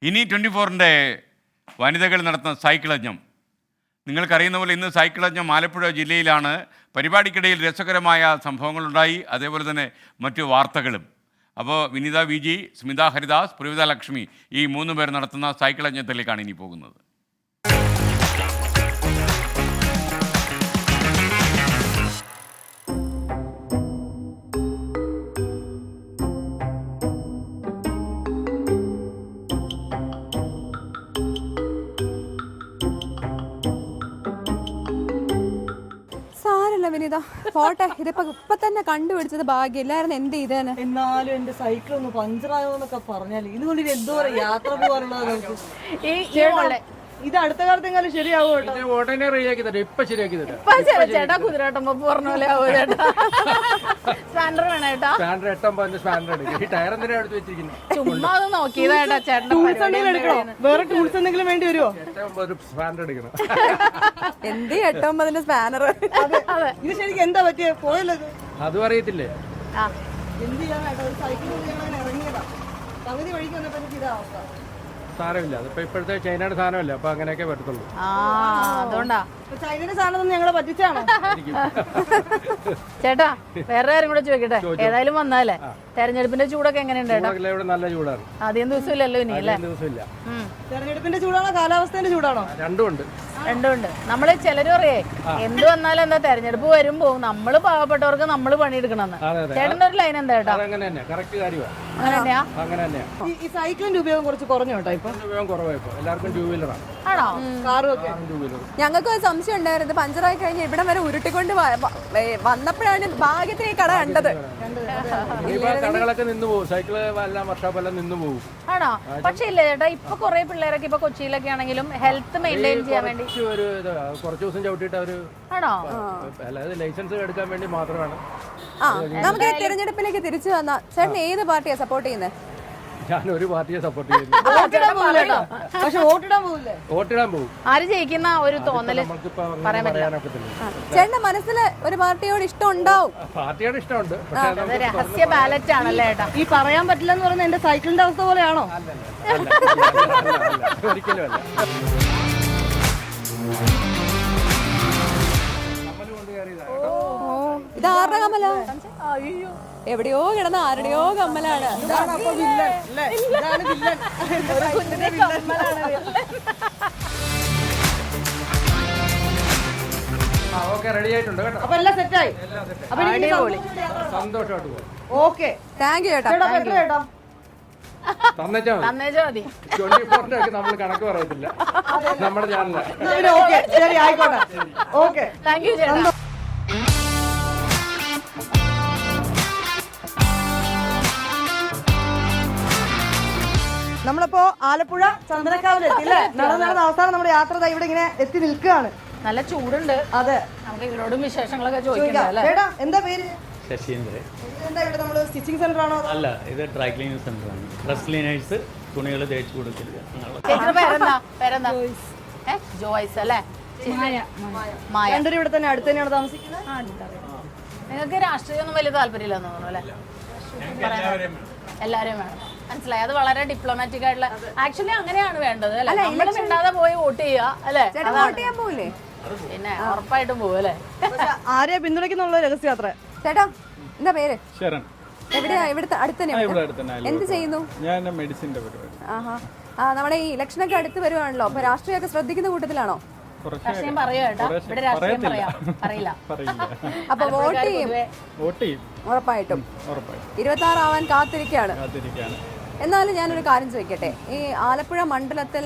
ഇനി 24-ൻ്റെ വനിതകൾ നടത്തുന്ന സൈക്കിൾ യജ്ഞം. നിങ്ങൾക്കറിയുന്ന പോലെ ഇന്ന് സൈക്കിൾ യജ്ഞം ആലപ്പുഴ ജില്ലയിലാണ്. പരിപാടിക്കിടയിൽ രസകരമായ സംഭവങ്ങളുണ്ടായി, അതേപോലെ തന്നെ മറ്റു വാർത്തകളും. അപ്പോൾ വിനീത വി ജി, സ്മിത ഹരിദാസ്, പ്രവിത ലക്ഷ്മി ഈ 3 പേർ നടത്തുന്ന സൈക്കിൾ യജ്ഞത്തിലേക്കാണ് ഇനി പോകുന്നത്. വിനീത പോട്ടെ, ഇതിപ്പോ ഇപ്പൊ തന്നെ കണ്ടുപിടിച്ചത് ഭാഗ്യം. എല്ലാരും എന്ത് ചെയ്തേനെ. എന്നാലും എന്റെ സൈക്കിൾ ഒന്ന് പഞ്ചറായോന്നൊക്കെ പറഞ്ഞാല് ഇതുകൊണ്ട് ഇനി എന്തോ യാത്ര പോകാനുള്ളത് നമുക്ക്. ഇത് അടുത്ത കാലത്ത് എങ്ങാനും ശരിയാവോ? ചേട്ടാ കുതിരാട്ടമ്പോ പറഞ്ഞ പോലെ ആവോ ചേട്ടാ. സ്പാൻഡർ വേണം ചേട്ടാ. ചുമ്മാ അത് നോക്കിയതാ ചേട്ടൻ. വേറെ ടൂൾസ് എന്തെങ്കിലും വേണ്ടി വരുമോ? എന്ത് 8-9 സ്പാനർ. ഇത് ശരിക്കും എന്താ പറ്റിയ പോയല്ലോ? അതും അറിയത്തില്ലേ. എന്ത് ചെയ്യാനായിട്ടോ, ഒരു സൈക്കിൾ ഇറങ്ങിയതാ. പകുതി വഴിക്ക് വന്നപ്പോ എനിക്ക് ഇതാ അവസ്ഥ. സാരമില്ല, അതിപ്പോ ഇപ്പോഴത്തെ ചൈനയുടെ സാധനമല്ല, അപ്പൊ അങ്ങനെയൊക്കെ പറ്റത്തുള്ളൂ. അതുകൊണ്ടാ ചൈനയുടെ സാധനം ഞങ്ങളെ പറ്റിച്ചാണോ? ചേട്ടാ വേറെ കാര്യം കൂടെ ചോദിക്കട്ടെ. ഏതായാലും വന്നാലേ തെരഞ്ഞെടുപ്പിന്റെ ചൂടൊക്കെ എങ്ങനെയുണ്ട് ചേട്ടാ? ഇവിടെ നല്ല ചൂടാണ്. അധികം ദിവസമില്ലല്ലോ ഇനി അല്ലേ? ദിവസമില്ല. തെരഞ്ഞെടുപ്പിന്റെ ചൂടാണോ കാലാവസ്ഥയുടെ ചൂടാണോ? രണ്ടുമുണ്ട്. നമ്മള് ചിലര് പറയേ എന്ത് വന്നാലും എന്താ തെരഞ്ഞെടുപ്പ് വരുമ്പോ നമ്മള് പാവപ്പെട്ടവർക്ക് നമ്മള് പണിയെടുക്കണമെന്ന്. ചേട്ടന്റെ ഒരു ലൈൻ എന്താ ചേട്ടാ? അങ്ങനെ തന്നെയാ. ഈ സൈക്കിളിന്റെ ഉപയോഗം കുറച്ച് കുറഞ്ഞു കേട്ടോ. ഇപ്പൊ ഉപയോഗം കുറവായി. എല്ലാവർക്കും 2 വീലറാണ്. ആണോ? കാറും ഒക്കെ. ഞങ്ങൾക്ക് ഒരു സംശയം ഉണ്ടായിരുന്നു. പഞ്ചറായി കഴിഞ്ഞ് ഇവിടം വരെ ഉരുട്ടിക്കൊണ്ട് വന്നപ്പോഴാണ് ഭാഗ്യത്തിന് ഈ കട കണ്ടത്. കടകളൊക്കെ നിന്ന് പോകും, സൈക്കിള് എല്ലാം വർഷാപ്പെല്ലാം നിന്ന് പോകും. ആണോ? പക്ഷേ ഇല്ല ചേട്ടാ, ഇപ്പൊ കുറെ പിള്ളേരൊക്കെ ഇപ്പൊ കൊച്ചിയിലൊക്കെ ആണെങ്കിലും ഹെൽത്ത് മെയിൻറ്റെയിൻ ചെയ്യാൻ വേണ്ടി കുറച്ച് ദിവസം ചവിട്ടിയിട്ട് അവര്. ആണോ? അല്ലാതെ ലൈസൻസ് എടുക്കാൻ വേണ്ടി മാത്രമാണ്. നമുക്ക് തിരഞ്ഞെടുപ്പിലേക്ക് തിരിച്ചു വന്ന ചേട്ടൻ ഏത് പാർട്ടിയാ സപ്പോർട്ട് ചെയ്യുന്നത്? ഞാൻ ഒരു പാർട്ടിയെ സപ്പോർട്ട് ചെയ്യുന്നു. പക്ഷെ വോട്ടിടാൻ പോകില്ലേ? വോട്ടിടാൻ പോകും. ആര് ജയിക്കുന്ന ഒരു തോന്നല് പറയാൻ പറ്റില്ല. ചേട്ടന്റെ മനസ്സിൽ ഒരു പാർട്ടിയോട് ഇഷ്ടം ഉണ്ടാവും. പാർട്ടിയോട് ഇഷ്ടമുണ്ട്. രഹസ്യ ബാലറ്റ് ആണല്ലേ ചേട്ടാ? ഈ പറയാൻ പറ്റില്ല എന്ന് പറഞ്ഞ എന്റെ സൈക്കിളിന്റെ അവസ്ഥ പോലെയാണോ? ഒരിക്കലും അല്ല. ഇത് ആരുടെ കമ്മല? എവിടെയോ കിടന്ന ആരുടെയോ കമ്മലാണ്. റെഡി ആയിട്ടുണ്ട് കേട്ടോ. അപ്പൊ എല്ലാം സെറ്റായി. സന്തോഷമായിട്ട് പോകും. ഓക്കെ, താങ്ക് യു ചേട്ടാ. തന്നേച്ചാ മതി. 24-ന്റെ ഒക്കെ നമ്മൾ കണക്ക് പറയത്തില്ല നമ്മുടെ ചാനലിൽ. ശരി, ആയിക്കോട്ടെ. ഓക്കെ, താങ്ക് യു ചേട്ടാ. നമ്മളിപ്പോ ആലപ്പുഴ ചന്ദ്രക്കാവിലെത്തി അല്ലേ? നടന്ന അവസാനം നമ്മുടെ യാത്ര ഇവിടെ ഇങ്ങനെ എത്തി നിൽക്കുകയാണ്. നല്ല ചൂടുണ്ട്. അതെ, നമുക്ക് ഇവരോടും വിശേഷങ്ങളൊക്കെ ചോദിക്കാം. ചേട്ടാ എന്താ പേര്? ശശീന്ദ്രൻ. എന്താ ഇവിടെ നമ്മള് സ്റ്റിച്ചിങ് സെന്റർ ആണോ? അല്ല, ഇത് ഡ്രൈ ക്ലീനിങ് സെന്റർ ആണ്. ഡ്രസ് ക്ലീനേഴ്സ് തുണികൾ തേച്ച് കൊടുക്കില്ല. ജോയ്സ് അല്ലേ? രണ്ടുപേരും ഇവിടെ തന്നെ അടുത്ത് തന്നെയാണ് താമസിക്കുന്നത്. നിങ്ങൾക്ക് രാഷ്ട്രീയമൊന്നും വലിയ താല്പര്യമില്ലെന്ന് തോന്നുന്നു അല്ലേ? എല്ലാവരും വേണം, മനസ്സിലായി. അത് വളരെ ഡിപ്ലോമാറ്റിക് ആയിട്ടുള്ള, ആക്ച്വലി അങ്ങനെയാണ് വേണ്ടത് അല്ലെ? നമ്മള് മിണ്ടാതെ പോയി വോട്ട് ചെയ്യുക അല്ലെ? വോട്ട് ചെയ്യാൻ പോവില്ലേ? പിന്നെ ഉറപ്പായിട്ടും പോകും അല്ലേ? ആരെയാ പിന്തുണയ്ക്കുന്നുള്ള രഹസ്യയാത്ര. ചേട്ടാ എന്താ പേര്? ശരൺ. എവിടെയാ? ഇവിടുത്തെ അടുത്ത് തന്നെ. എന്ത് ചെയ്യുന്നു? ഞാൻ മെഡിസിന്റെ പരിപാടി. ആഹാ. നമ്മുടെ ഈ ഇലക്ഷനൊക്കെ അടുത്ത് വരുവാണല്ലോ, അപ്പൊ രാഷ്ട്രീയമൊക്കെ ശ്രദ്ധിക്കുന്ന കൂട്ടത്തിലാണോ? രാഷ്ട്രീയം പറയോ ചേട്ടാ? ഇവിടെ രാഷ്ട്രീയം പറയില്ല. അപ്പൊ വോട്ട് ചെയ്യും? വോട്ട് ചെയ്യും ഉറപ്പായിട്ടും. 26 ആവാൻ കാത്തിരിക്കുകയാണ്. എന്നാലും ഞാനൊരു കാര്യം ചോദിക്കട്ടെ, ഈ ആലപ്പുഴ മണ്ഡലത്തിൽ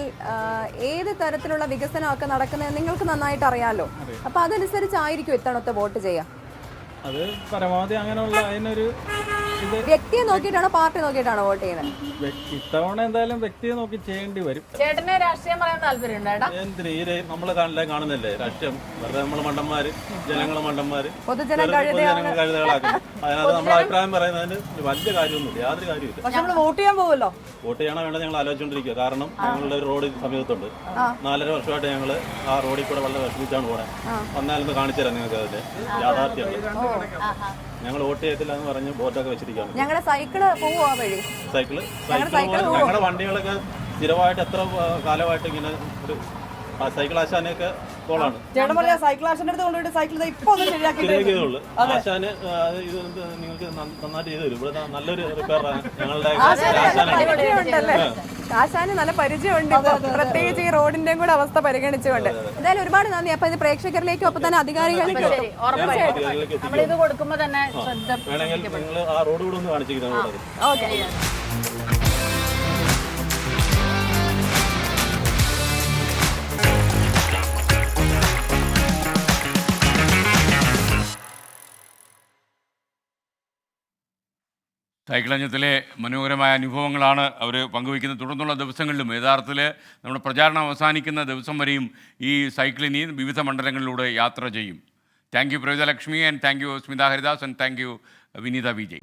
ഏത് തരത്തിലുള്ള വികസനമൊക്കെ നടക്കുന്നത് നിങ്ങൾക്ക് നന്നായിട്ട് അറിയാലോ. അപ്പൊ അതനുസരിച്ചായിരിക്കും ഇത്തവണത്തെ വോട്ട് ചെയ്യുക? അത് പരമാവധി അങ്ങനെയുള്ള അതിനൊരു വ്യക്തിയെ നോക്കിയിട്ടാണോ പാർട്ടി നോക്കിയിട്ടാണോ വോട്ട് ചെയ്യുന്നത്? ഇത്തവണ എന്തായാലും വ്യക്തിയെ നോക്കി ചെയ്യേണ്ടി വരും. ചേട്ടന് രാഷ്ട്രീയം പറയാൻ താല്പര്യമുണ്ടോ? എന്തിന് നമ്മള് കാണുന്നില്ലേ രാഷ്ട്രീയം? വെറുതെ നമ്മള് മണ്ടന്മാര്, ജനങ്ങള് മണ്ടന്മാര്, പൊതുജനം കഴുതകളാക്കുന്നു. അതിനകത്ത് നമ്മൾ അഭിപ്രായം പറയുന്നതിന് വലിയ കാര്യമൊന്നുമില്ല, യാതൊരു കാര്യമില്ല. പക്ഷെ നമ്മൾ വോട്ട് ചെയ്യാൻ പോകുമല്ലോ. വോട്ട് ചെയ്യണോ വേണ്ട ഞങ്ങൾ ആലോചിച്ചുകൊണ്ടിരിക്കുക. കാരണം ഞങ്ങളുടെ ഒരു റോഡ് സമീപത്തുണ്ട്. 4.5 വർഷമായിട്ട് ഞങ്ങള് ആ റോഡിൽ കൂടെ വളരെ വിഷമിച്ചാണ് പോണേ. വന്നാലൊന്ന് കാണിച്ചു തരാം നിങ്ങൾക്ക് അതിന്റെ യാഥാർത്ഥ്യം. ഞങ്ങൾ വോട്ട് ചെയ്യത്തില്ല എന്ന് പറഞ്ഞ് ബോർഡൊക്കെ വെച്ചിരിക്കുകയാണ്. ഞങ്ങളുടെ സൈക്കിള് പോവുക വഴി. സൈക്കിള് ഞങ്ങളുടെ വണ്ടികളൊക്കെ സ്ഥിരമായിട്ട് എത്ര കാലമായിട്ട് ഇങ്ങനെ ഒരു സൈക്കിൾ ആശാനെയൊക്കെ കോളാണ്. ചേട്ടൻ പറഞ്ഞ സൈക്കിൾ ആശാന്റെ അടുത്ത് കൊണ്ടുപോയിട്ട് സൈക്കിൾ ഇപ്പൊ ഒന്ന് ശരിയാക്കിയതുള്ളൂ. ആശാന് ഇത് നിങ്ങൾക്ക് നന്നായിട്ട് ചെയ്തു തരും. ഇവിടെ നല്ലൊരു റിപ്പയറാണ് ഞങ്ങളുടെ പരിചയമുണ്ടല്ലേ? ആശാന് നല്ല പരിചയമുണ്ട് ഇപ്പൊ. പ്രത്യേകിച്ച് ഈ റോഡിന്റെയും കൂടെ അവസ്ഥ പരിഗണിച്ചുകൊണ്ട്. എന്തായാലും ഒരുപാട് നന്ദി. അപ്പൊ ഇത് പ്രേക്ഷകരിലേക്കും ഒപ്പം തന്നെ അധികാരികളിലേക്കും നമ്മളിത് കൊടുക്കുമ്പോ തന്നെ വേണമെങ്കിൽ നിങ്ങൾ ആ റോഡ് കൂടെ ഒന്ന് കാണിച്ചിരിക്കുന്നത്. ഓക്കെ. സൈക്കിളഞ്ഞത്തിലെ മനോഹരമായ അനുഭവങ്ങളാണ് അവർ പങ്കുവയ്ക്കുന്നത്. തുടർന്നുള്ള ദിവസങ്ങളിലും യഥാർത്ഥത്തിൽ നമ്മുടെ പ്രചാരണം അവസാനിക്കുന്ന ദിവസം വരെയും ഈ സൈക്കിളിനി വിവിധ മണ്ഡലങ്ങളിലൂടെ യാത്ര ചെയ്യും. Thank you Pravithalakshmi, and thank you Smitha Haridas, and thank you Vineetha Vijay.